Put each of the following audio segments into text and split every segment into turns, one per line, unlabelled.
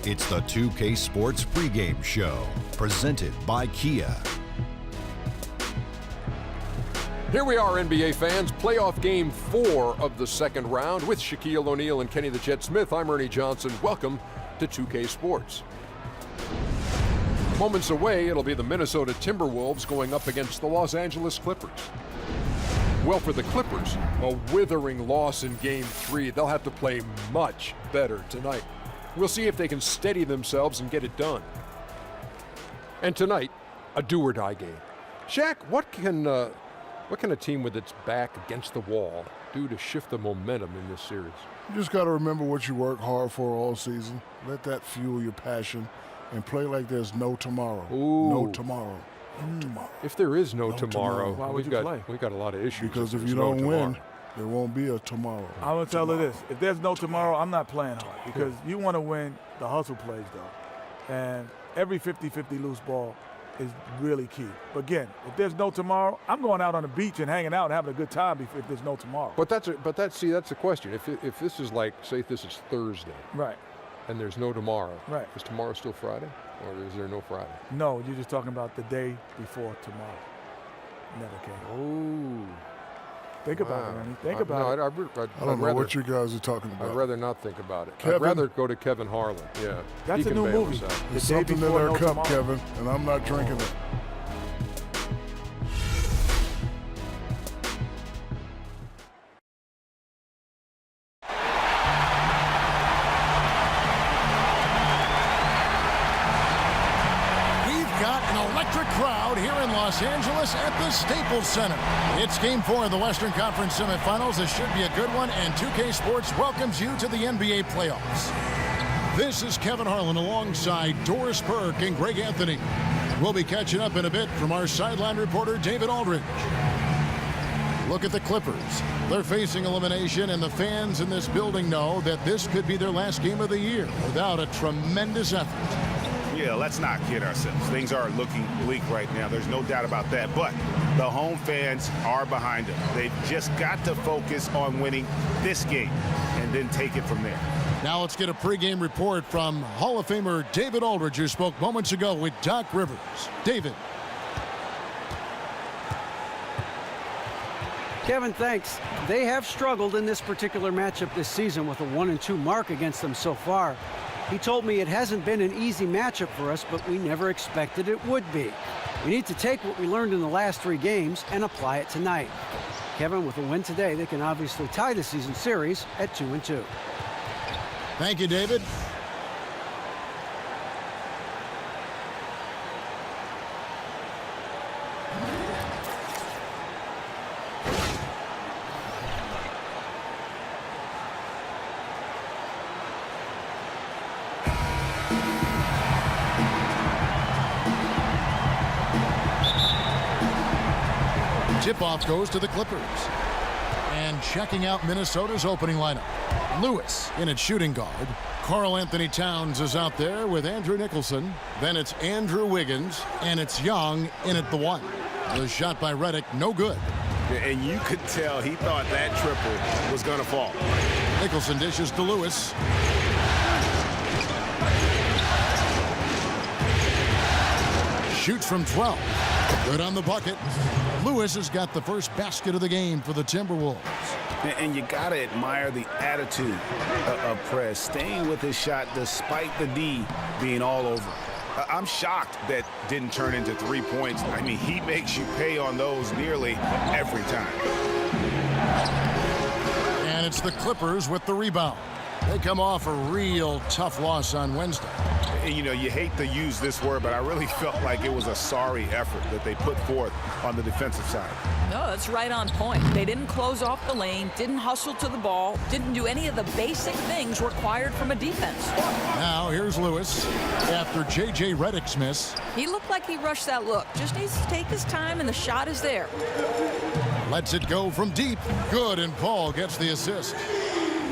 It's the 2K Sports pregame show, presented by Kia.
Here we are, NBA fans. Playoff game 4 of the second round with Shaquille O'Neal and Kenny the Jet Smith. I'm Ernie Johnson. Welcome to 2K Sports. Moments away, it'll be the Minnesota Timberwolves going up against the Los Angeles Clippers. Well, for the Clippers, a withering loss in Game 3. They'll have to play much better tonight. We'll see if they can steady themselves and get it done. And tonight, a do-or-die game. Shaq, what can a team with its back against the wall do to shift the momentum in this series?
You just got to remember what you work hard for all season. Let that fuel your passion and play like there's no tomorrow.
Ooh.
No tomorrow. No tomorrow.
If there is no tomorrow,
why would you play?
we got a lot of issues.
Because if
there's
you
no
don't
tomorrow.
win, there won't be a tomorrow.
I'm going to tell her this. If there's no tomorrow, I'm not playing hard because you want to win the hustle plays, though. And every 50-50 loose ball is really key. But again, if there's no tomorrow, I'm going out on the beach and hanging out and having a good time if there's no tomorrow.
But that's the question. If this is like, say this is Thursday.
Right.
And there's no tomorrow.
Right.
Is tomorrow still Friday? Or is there no Friday?
No, you're just talking about the day before tomorrow. Never came.
Oh.
Think about it, Ernie. Think about it.
I don't know what you guys are talking about.
I'd rather not think about it.
Kevin?
I'd rather go to Kevin Harlan. Yeah.
That's
He
a
can
new
bail
movie.
us out.
There's
The day
something in
before
their
no
cup,
tomorrow.
Kevin, and I'm not drinking it.
We've got an electric crowd here in Los Angeles at the Staples Center. It's Game 4 of the Western Conference semifinals. This should be a good one, and 2K Sports welcomes you to the NBA playoffs. This is Kevin Harlan alongside Doris Burke and Greg Anthony. We'll be catching up in a bit from our sideline reporter, David Aldridge. Look at the Clippers. They're facing elimination, and the fans in this building know that this could be their last game of the year without a tremendous effort.
Yeah, let's not kid ourselves. Things are looking bleak right now. There's no doubt about that. But the home fans are behind them. They've just got to focus on winning this game and then take it from there.
Now let's get a pregame report from Hall of Famer David Aldridge, who spoke moments ago with Doc Rivers. David.
Kevin, thanks. They have struggled in this particular matchup this season with a 1-2 mark against them so far. He told me it hasn't been an easy matchup for us, but we never expected it would be. We need to take what we learned in the last 3 games and apply it tonight. Kevin, with a win today, they can obviously tie the season series at 2-2.
Thank you, David. Tip-off goes to the Clippers. And checking out Minnesota's opening lineup. Lewis in at shooting guard. Karl Anthony Towns is out there with Andrew Nicholson. Then it's Andrew Wiggins, and it's Young in at the 1. The shot by Redick, no good.
And you could tell he thought that triple was going to fall.
Nicholson dishes to Lewis. Shoots from 12. Good on the bucket. Lewis has got the first basket of the game for the Timberwolves.
And you got to admire the attitude of Prez, staying with his shot despite the D being all over. I'm shocked that didn't turn into 3 points. I mean, he makes you pay on those nearly every time.
And it's the Clippers with the rebound. They come off a real tough loss on Wednesday.
And, you know, you hate to use this word, but I really felt like it was a sorry effort that they put forth on the defensive side.
No, that's right on point. They didn't close off the lane, didn't hustle to the ball, didn't do any of the basic things required from a defense.
Now here's Lewis after J.J. Redick's miss.
He looked like he rushed that look. Just needs to take his time, and the shot is there.
Lets it go from deep. Good, and Paul gets the assist.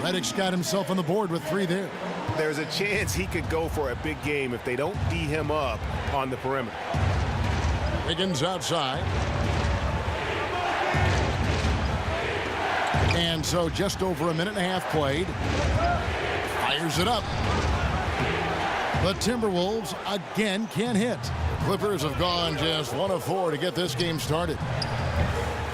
Redick's got himself on the board with 3 there.
There's a chance he could go for a big game if they don't D him up on the perimeter.
Wiggins outside. And so just over a minute and a half played. Fires it up. The Timberwolves again can't hit. The Clippers have gone just 1 of 4 to get this game started.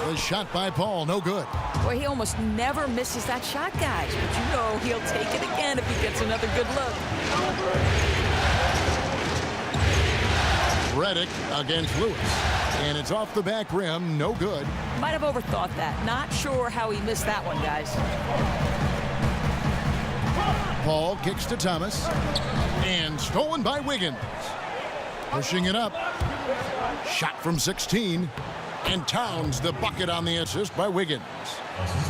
The shot by Paul, no good.
Boy, he almost never misses that shot, guys. But you know he'll take it again if he gets another good look.
Redick against Lewis. And it's off the back rim, no good.
Might have overthought that. Not sure how he missed that one, guys.
Paul kicks to Thomas. And stolen by Wiggins. Pushing it up. Shot from 16. And Towns the bucket on the assist by Wiggins.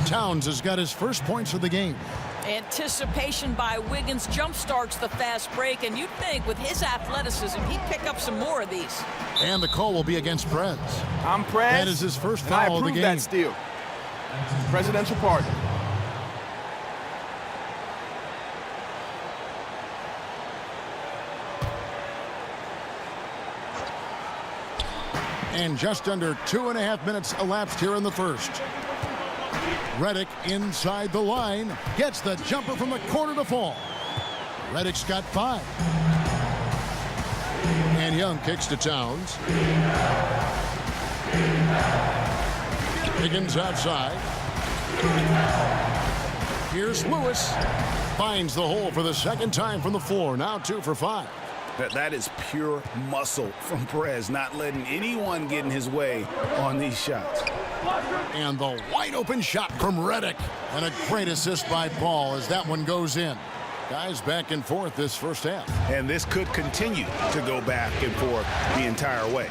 Towns has got his first points of the game.
Anticipation by Wiggins jump-starts the fast break, and you'd think with his athleticism he'd pick up some more of these.
And the call will be against Prez.
I'm Prez.
That is his first
and I
foul of the
approve
game.
that steal. Presidential pardon.
And just under 2.5 minutes elapsed here in the first. Redick inside the line. Gets the jumper from the corner to fall. Redick's got 5. And Young kicks to Towns. Higgins outside. Here's Lewis. Finds the hole for the second time from the floor. Now 2 for 5.
That is pure muscle from Perez, not letting anyone get in his way on these shots.
And the wide open shot from Redick. And a great assist by Paul as that one goes in. Guys back and forth this first half.
And this could continue to go back and forth the entire way.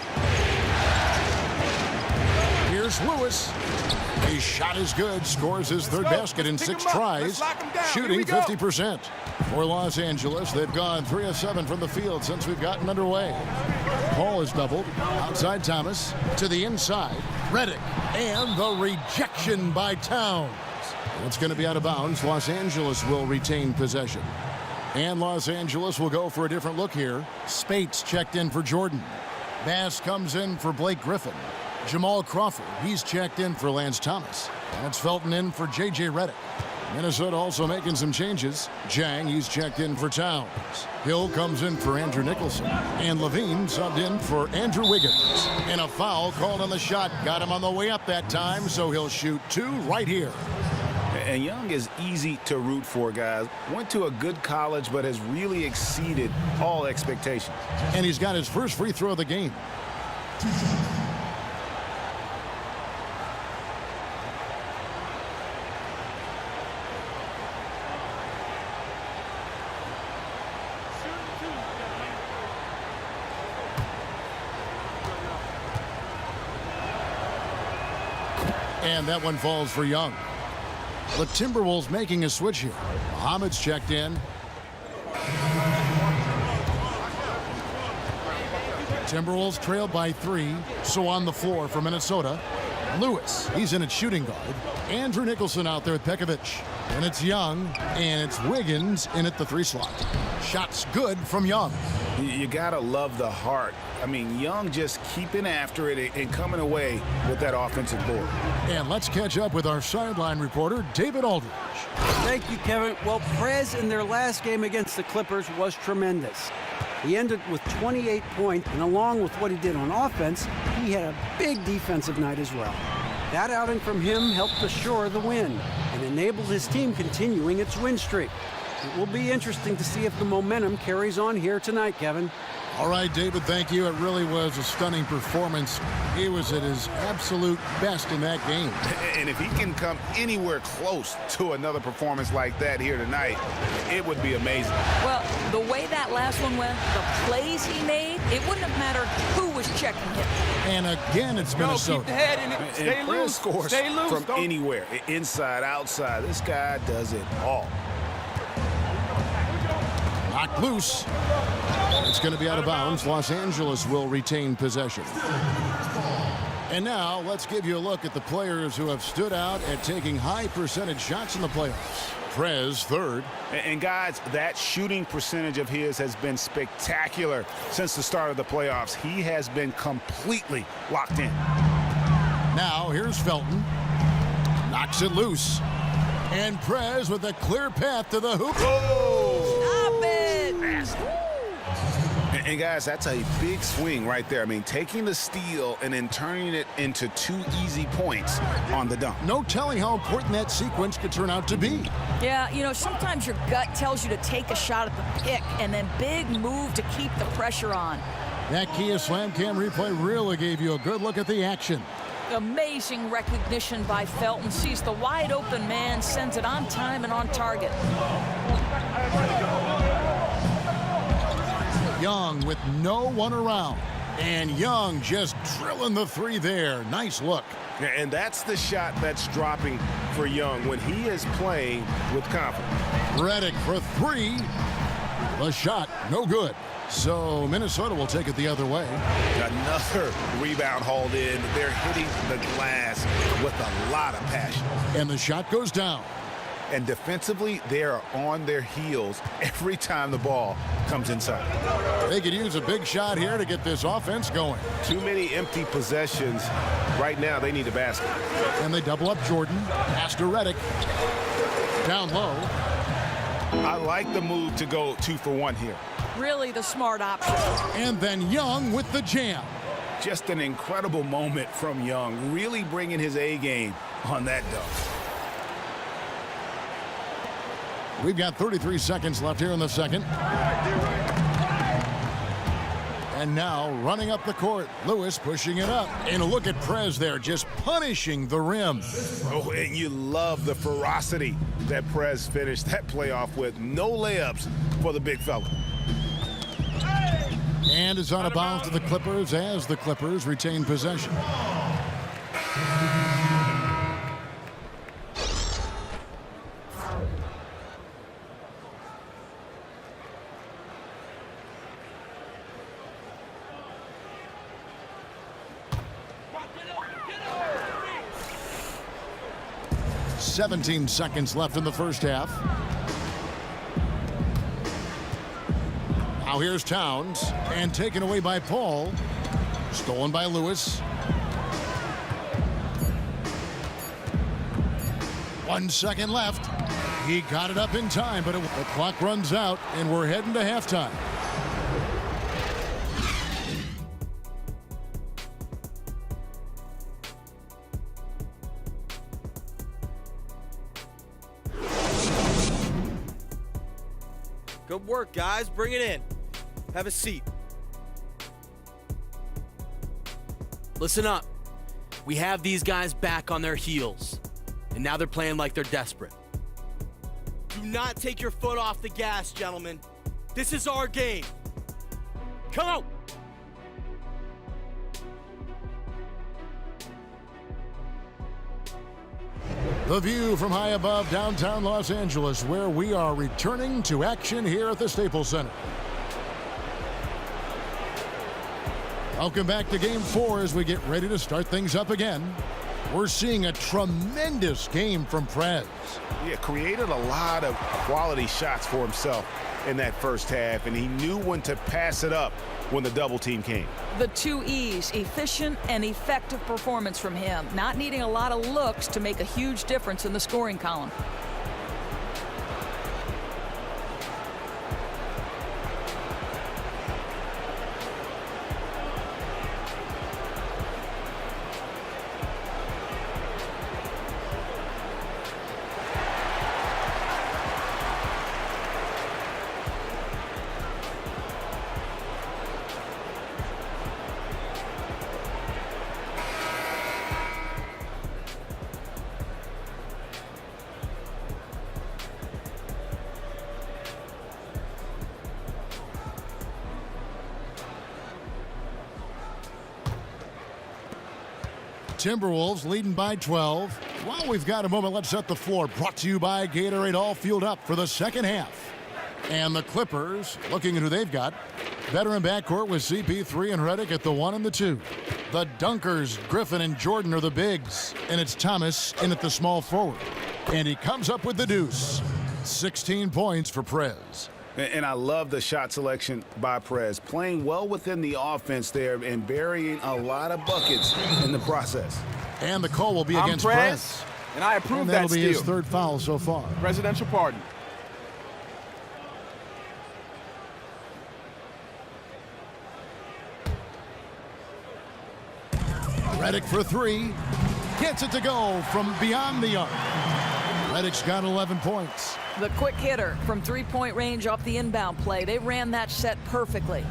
Here's Lewis. His shot is good. Scores his third basket in 6 tries. Shooting 50%. For Los Angeles, they've gone 3 of 7 from the field since we've gotten underway. Paul is doubled. Outside Thomas. To the inside. Redick. And the rejection by Towns. It's going to be out of bounds. Los Angeles will retain possession. And Los Angeles will go for a different look here. Spates checked in for Jordan. Bass comes in for Blake Griffin. Jamal Crawford, he's checked in for Lance Thomas. That's Felton in for J.J. Redick. Minnesota also making some changes. Jang, he's checked in for Towns. Hill comes in for Andrew Nicholson. And Levine subbed in for Andrew Wiggins. And a foul called on the shot. Got him on the way up that time, so he'll shoot 2 right here.
And Young is easy to root for, guys. Went to a good college, but has really exceeded all expectations.
And he's got his first free throw of the game. And that one falls for Young. The Timberwolves making a switch here. Muhammad's checked in. Timberwolves trail by 3. So on the floor for Minnesota. Lewis, he's in at shooting guard. Andrew Nicholson out there at Pekovic. And it's Young, and it's Wiggins in at the 3 slot. Shots good from Young.
You gotta love the heart. I mean, Young just keeping after it and coming away with that offensive board.
And let's catch up with our sideline reporter, David Aldridge.
Thank you, Kevin. Well, Prez in their last game against the Clippers was tremendous. He ended with 28 points, and along with what he did on offense, he had a big defensive night as well. That outing from him helped assure the win and enabled his team continuing its win streak. It will be interesting to see if the momentum carries on here tonight, Kevin.
All right, David, thank you. It really was a stunning performance. He was at his absolute best in that game.
And if he can come anywhere close to another performance like that here tonight, it would be amazing.
Well, the way that last one went, the plays he made, it wouldn't have mattered who was checking him.
And again, it's Minnesota.
Keep the head in it. Stay loose.
Scores
Stay loose.
from anywhere, inside, outside. This guy does it all.
Knocked loose. It's going to be out of bounds. Los Angeles will retain possession. And now let's give you a look at the players who have stood out at taking high percentage shots in the playoffs. Prez third.
And guys, that shooting percentage of his has been spectacular since the start of the playoffs. He has been completely locked in.
Now here's Felton. Knocks it loose. And Prez with a clear path to the hoop.
Stop it!
And guys, that's a big swing right there. I mean, taking the steal and then turning it into 2 easy points on the dunk.
No telling how important that sequence could turn out to be.
Yeah, you know, sometimes your gut tells you to take a shot at the pick and then big move to keep the pressure on.
That Kia Slam Cam replay really gave you a good look at the action.
Amazing recognition by Felton. Sees the wide open man, sends it on time and on target.
Young with no one around. And Young just drilling the 3 there. Nice look.
And that's the shot that's dropping for Young when he is playing with confidence.
Redick for 3. The shot, no good. So Minnesota will take it the other way.
Another rebound hauled in. They're hitting the glass with a lot of passion.
And the shot goes down.
And defensively, they are on their heels every time the ball comes inside.
They could use a big shot here to get this offense going.
Too many empty possessions. Right now, they need a basket.
And they double up Jordan. Pass to Redick. Down low.
I like the move to go 2 for 1 here.
Really the smart option.
And then Young with the jam.
Just an incredible moment from Young, really bringing his A game on that dunk.
We've got 33 seconds left here in the second. And now running up the court, Lewis pushing it up. And look at Prez there, just punishing the rim.
Oh, and you love the ferocity that Prez finished that playoff with. No layups for the big fella.
And it's out of bounds to the Clippers as the Clippers retain possession. "17 seconds left in the first half. Now here's Towns, and taken away by Paul. Stolen by Lewis. 1 second left. He got it up in time, but the clock runs out, and we're heading to halftime.
Good work, guys. Bring it in. Have a seat. Listen up. We have these guys back on their heels, and now they're playing like they're desperate. Do not take your foot off the gas, gentlemen. This is our game. Come on!
The view from high above downtown Los Angeles, where we are returning to action here at the Staples Center. Welcome back to Game 4 as we get ready to start things up again. We're seeing a tremendous game from Prez.
Yeah, created a lot of quality shots for himself in that first half, and he knew when to pass it up when the double team came.
The 2 E's, efficient and effective performance from him. Not needing a lot of looks to make a huge difference in the scoring column.
Timberwolves leading by 12. While we've got a moment, let's set the floor. Brought to you by Gatorade, all fueled up for the second half. And the Clippers, looking at who they've got. Veteran backcourt with CP3 and Redick at the 1 and the 2. The Dunkers, Griffin and Jordan are the bigs. And it's Thomas in at the small forward. And he comes up with the deuce. 16 points for Prez.
And I love the shot selection by Prez, playing well within the offense there and burying a lot of buckets in the process.
And the call will be against
Prez, and I approve
and
that
that'll
steal.
be his third foul so far.
Presidential pardon.
Redick for three. Gets it to go from beyond the arc. Redick's got 11 points.
The quick hitter from three-point range off the inbound play. They ran that set perfectly.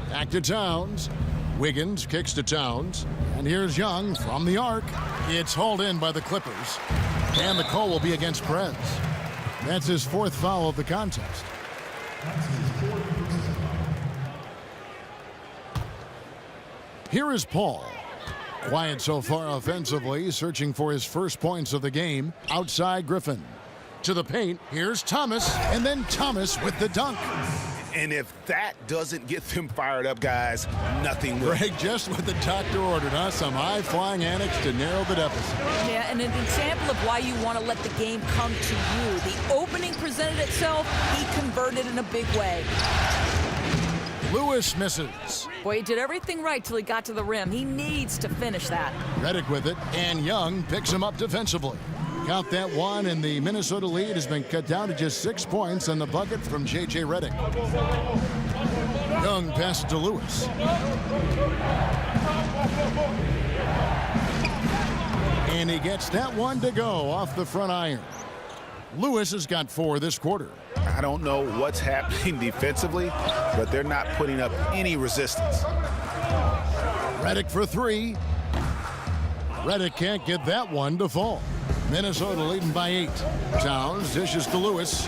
Back to Towns. Wiggins kicks to Towns. And here's Young from the arc. It's hauled in by the Clippers. And the call will be against Prez. That's his fourth foul of the contest. Here is Paul. Quiet so far offensively, searching for his first points of the game. Outside Griffin. To the paint, here's Thomas, and then Thomas with the dunk.
And if that doesn't get them fired up, guys, nothing will.
Greg, just what the doctor ordered, huh? Some high-flying antics to narrow the deficit.
Yeah, and an example of why you want to let the game come to you. The opening presented itself, he converted in a big way.
Lewis misses.
Boy, he did everything right till he got to the rim. He needs to finish that.
Redick with it, and Young picks him up defensively. Count that one, and the Minnesota lead has been cut down to just 6 points on the bucket from J.J. Redick. Young passes to Lewis. And he gets that one to go off the front iron. Lewis has got 4 this quarter.
I don't know what's happening defensively, but they're not putting up any resistance.
Redick for 3. Redick can't get that one to fall. Minnesota leading by 8. Towns dishes to Lewis.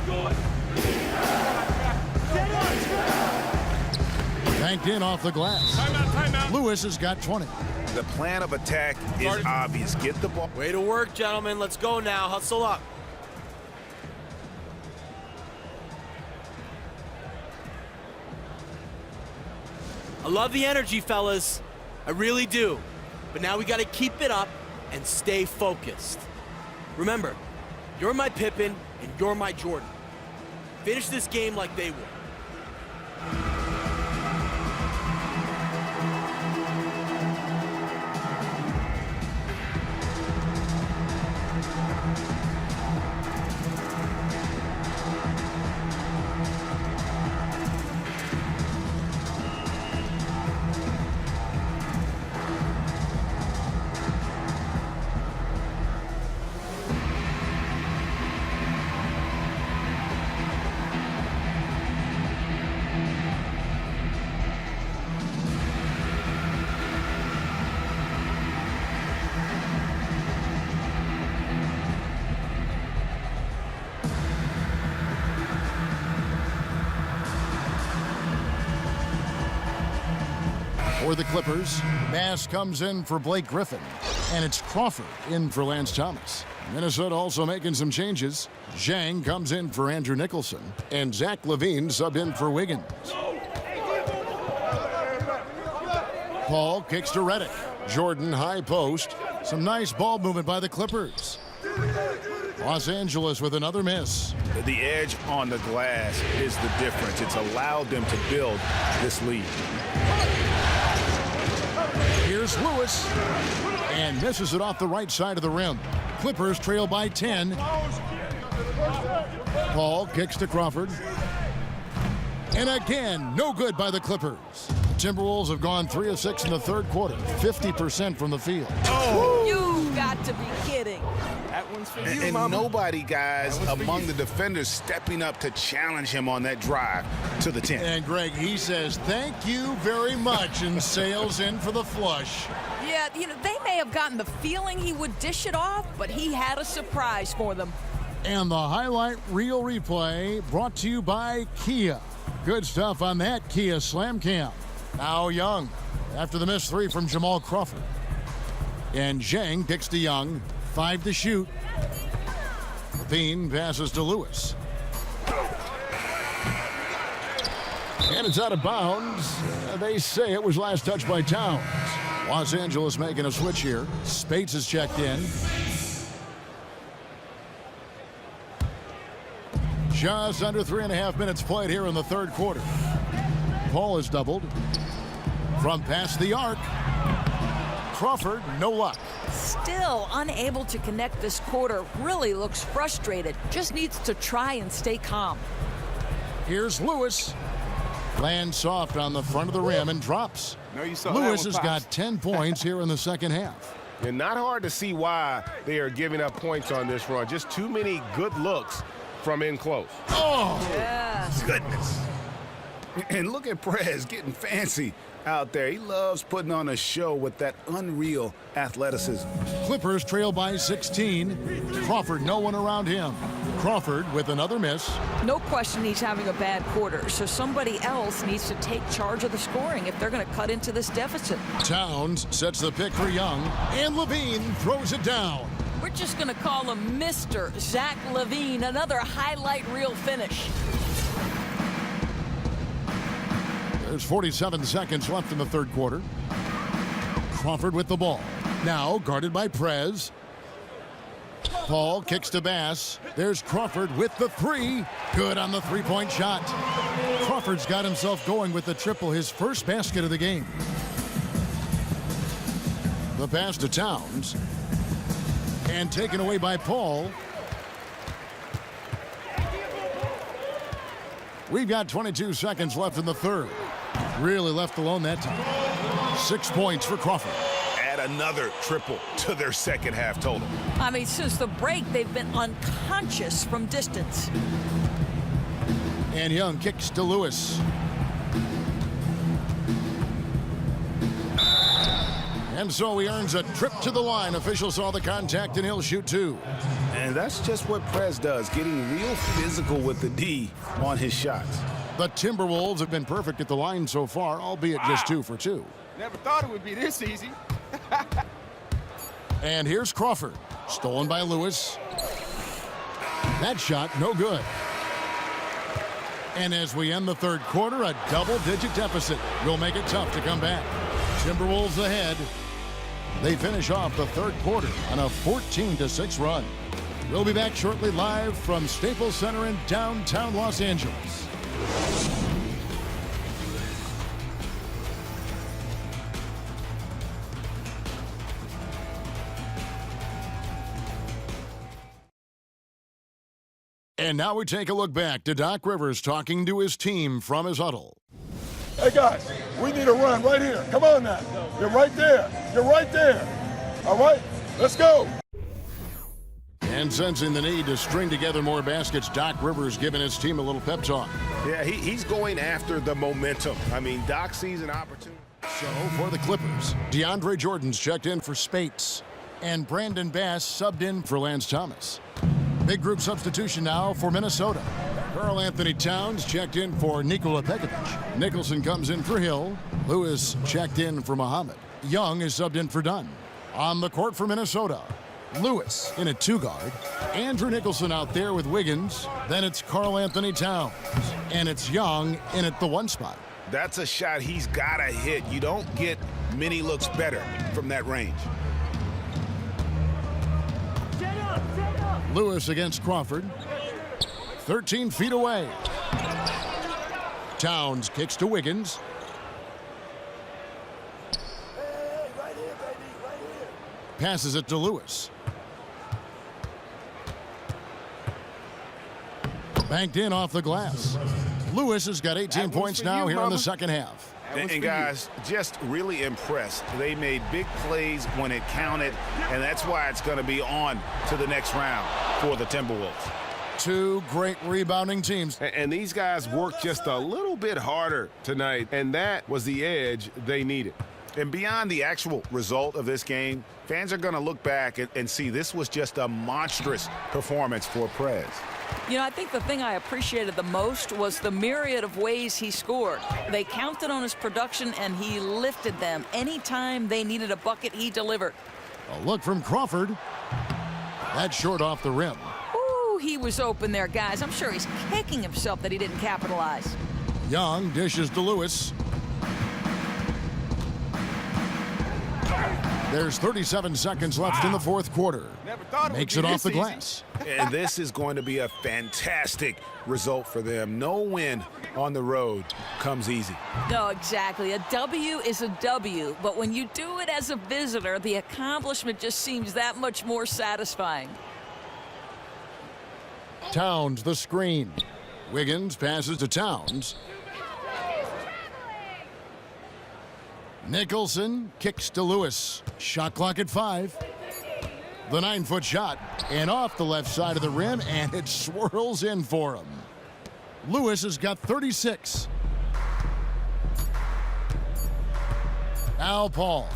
Banked in off the glass.
Timeout.
Lewis has got 20.
The plan of attack is obvious. Get the ball.
Way to work, gentlemen. Let's go now. Hustle up. I love the energy, fellas. I really do. But now we got to keep it up and stay focused. Remember, you're my Pippen and you're my Jordan. Finish this game like they would.
For the Clippers, Bass comes in for Blake Griffin, and it's Crawford in for Lance Thomas. Minnesota also making some changes. Zhang comes in for Andrew Nicholson, and Zach LaVine sub in for Wiggins. Paul kicks to Redick. Jordan high post. Some nice ball movement by the Clippers. Los Angeles with another miss.
The edge on the glass is the difference. It's allowed them to build this lead.
Here's Lewis, and misses it off the right side of the rim. Clippers trail by 10. Paul kicks to Crawford. And again, no good by the Clippers. The Timberwolves have gone 3 of 6 in the third quarter, 50% from the field.
Oh!
You got to be kidding.
That one's for you,
And
Mama.
nobody, guys, among the defenders stepping up to challenge him on that drive to the 10.
And Greg, he says, thank you very much, and sails in for the flush.
Yeah, you know, they may have gotten the feeling he would dish it off, but he had a surprise for them.
And the highlight reel replay brought to you by Kia. Good stuff on that Kia Slam Cam. Now Young, after the missed 3 from Jamal Crawford. And Zhang kicks to Young. 5 to shoot. LaVine passes to Lewis. And it's out of bounds. They say it was last touched by Towns. Los Angeles making a switch here. Spates is checked in. Just under 3.5 minutes played here in the third quarter. Paul is doubled. From past the arc. Crawford, no luck.
Still unable to connect this quarter. Really looks frustrated. Just needs to try and stay calm.
Here's Lewis. Lands soft on the front of the rim and drops.
No, you saw
Lewis
that
has
one,
got
Pops.
10 points here in the second half.
And not hard to see why they are giving up points on this run. Just too many good looks from in close.
Oh!
Yes.
Goodness. And look at Prez getting fancy out there. He loves putting on a show with that unreal athleticism.
Clippers trail by 16. Crawford, no one around him. Crawford with another miss.
No question he's having a bad quarter, so somebody else needs to take charge of the scoring if they're going to cut into this deficit.
Towns sets the pick for Young, and Levine throws it down.
We're just going to call him Mr. Zach LaVine, another highlight reel finish.
There's 47 seconds left in the third quarter. Crawford with the ball. Now guarded by Prez. Paul kicks to Bass. There's Crawford with the three. Good on the three-point shot. Crawford's got himself going with the triple, his first basket of the game. The pass to Towns. And taken away by Paul. We've got 22 seconds left in the third. Really left alone that time. 6 points for Crawford.
Add another triple to their second half total.
I mean, since the break, they've been unconscious from distance.
And Young kicks to Lewis. And so he earns a trip to the line. Officials saw the contact, and he'll shoot two.
And that's just what Prez does, getting real physical with the D on his shots.
The Timberwolves have been perfect at the line so far, albeit just 2 for 2.
Never thought it would be this easy.
And here's Crawford, stolen by Lewis. That shot, no good. And as we end the third quarter, a double-digit deficit will make it tough to come back. Timberwolves ahead. They finish off the third quarter on a 14-6 run. We'll be back shortly live from Staples Center in downtown Los Angeles. And now we take a look back to Doc Rivers talking to his team from his huddle.
Hey, guys, we need a run right here. Come on now. You're right there. You're right there. All right, let's go.
And sensing the need to string together more baskets, Doc Rivers giving his team a little pep talk.
Yeah, he's going after the momentum. I mean, Doc sees an opportunity.
So for the Clippers, DeAndre Jordan's checked in for Spates, and Brandon Bass subbed in for Lance Thomas. Big group substitution now for Minnesota. Karl Anthony Towns checked in for Nikola Pekovic. Nicholson comes in for Hill. Lewis checked in for Muhammad. Young is subbed in for Dunn. On the court for Minnesota, Lewis in at 2-guard. Andrew Nicholson out there with Wiggins. Then it's Karl Anthony Towns. And it's Young in at the 1 spot.
That's a shot he's got to hit. You don't get many looks better from that range.
Lewis against Crawford. 13 feet away. Towns kicks to Wiggins. Passes it to Lewis. Banked in off the glass. Lewis has got 18 points now here in the second half.
And guys, just really impressed. They made big plays when it counted, and that's why it's going to be on to the next round for the Timberwolves.
2 great rebounding teams.
And these guys worked just a little bit harder tonight, and that was the edge they needed. And beyond the actual result of this game, fans are going to look back and see this was just a monstrous performance for Prez.
You know, I think the thing I appreciated the most was the myriad of ways he scored. They counted on his production, and he lifted them. Anytime they needed a bucket, he delivered.
A look from Crawford. That's short off the rim.
Ooh, he was open there, guys. I'm sure he's kicking himself that he didn't capitalize.
Young dishes to Lewis. There's 37 seconds left in the fourth quarter. Makes it off the glass.
And this is going to be a fantastic result for them. No win on the road comes easy.
No, exactly. A W is a W, but when you do it as a visitor, the accomplishment just seems that much more satisfying.
Towns the screen. Wiggins passes to Towns. Nicholson kicks to Lewis. Shot clock at 5. The 9-foot shot, and off the left side of the rim, and it swirls in for him. Lewis has got 36. Al Paul.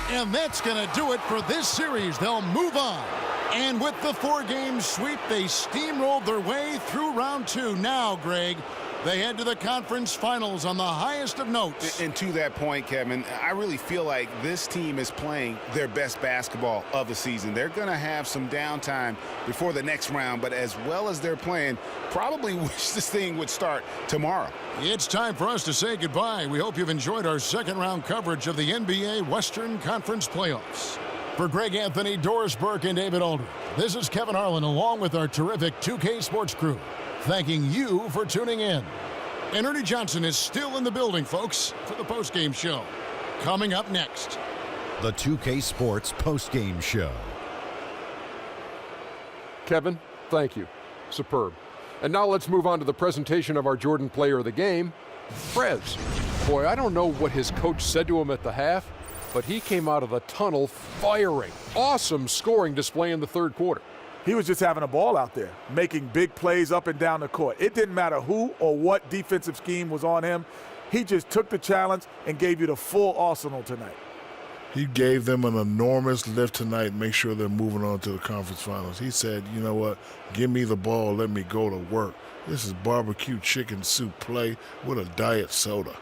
And that's going to do it for this series. They'll move on. And with the 4-game sweep, they steamrolled their way through round 2. Now, Greg, they head to the conference finals on the highest of notes.
And to that point, Kevin, I really feel like this team is playing their best basketball of the season. They're going to have some downtime before the next round, but as well as they're playing, probably wish this thing would start tomorrow.
It's time for us to say goodbye. We hope you've enjoyed our second-round coverage of the NBA Western Conference playoffs. For Greg Anthony, Doris Burke, and David Aldridge, this is Kevin Harlan along with our terrific 2K Sports crew, thanking you for tuning in. And Ernie Johnson is still in the building, folks, for the postgame show. Coming up next,
The 2K Sports postgame show.
Kevin, thank you. Superb. And now let's move on to the presentation of our Jordan Player of the Game, Prez. Boy, I don't know what his coach said to him at the half, but he came out of the tunnel firing. Awesome scoring display in the third quarter.
He was just having a ball out there, making big plays up and down the court. It didn't matter who or what defensive scheme was on him. He just took the challenge and gave you the full arsenal tonight.
He gave them an enormous lift tonight, make sure they're moving on to the conference finals. He said, you know what, give me the ball, let me go to work. This is barbecue chicken soup play with a diet soda.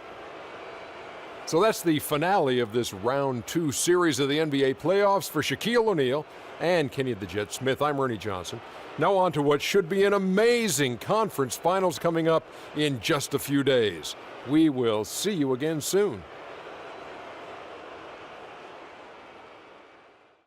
So that's the finale of this round 2 series of the NBA playoffs for Shaquille O'Neal and Kenny the Jet Smith. I'm Ernie Johnson. Now on to what should be an amazing conference finals coming up in just a few days. We will see you again soon.